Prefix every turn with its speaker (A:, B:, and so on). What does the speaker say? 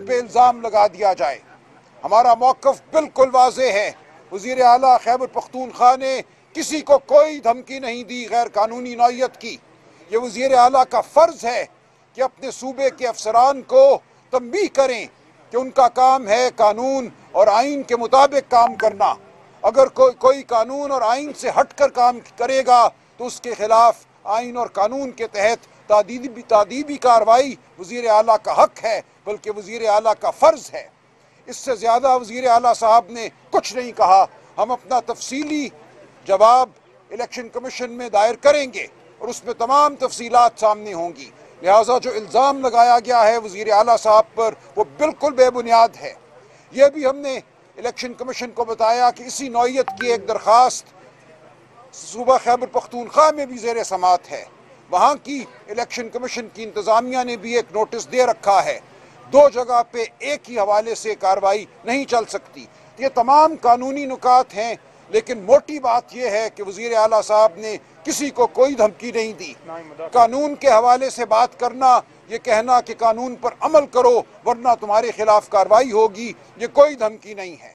A: पे इल्ज़ाम लगा दिया जाए। हमारा मौक़िफ़ बिल्कुल वाज़ेह है। वज़ीर आला खैबर पख्तूनख्वा ने किसी को कोई धमकी नहीं दी गैर कानूनी नौइयत की। ये वज़ीर आला का फ़र्ज़ है कि अपने सूबे के अफसरान को तंबीह करें कि उनका काम है कानून और आइन के मुताबिक काम करना। अगर कोई कानून और आइन से हट कर काम करेगा तो उसके खिलाफ आइन और कानून के तहत तादीबी कार्रवाई वज़ीर आला का हक है, बल्कि वज़ीर आला का फ़र्ज़ है। इससे ज़्यादा वज़ीर आला साहब ने कुछ नहीं कहा। हम अपना तफसीली जवाब इलेक्शन कमीशन में दायर करेंगे और उसमें तमाम तफसीलात सामने होंगी। लिहाजा जो इल्ज़ाम लगाया गया है वज़ीर आला साहब पर वो बिल्कुल बेबुनियाद है। यह भी हमने इलेक्शन कमीशन को बताया कि इसी नौइयत की एक दरख्वास्त सूबा खैबर पख्तूनख्वा में भी ज़ेर समात है। वहाँ की इलेक्शन कमीशन की इंतज़ामिया ने भी एक नोटिस दे रखा है। दो जगह पे एक ही हवाले से कार्रवाई नहीं चल सकती। ये तमाम कानूनी नुकात हैं, लेकिन मोटी बात यह है कि वज़ीर आला साहब ने किसी को कोई धमकी नहीं दी। कानून के हवाले से बात करना, ये कहना कि कानून पर अमल करो वरना तुम्हारे खिलाफ कार्रवाई होगी, ये कोई धमकी नहीं है।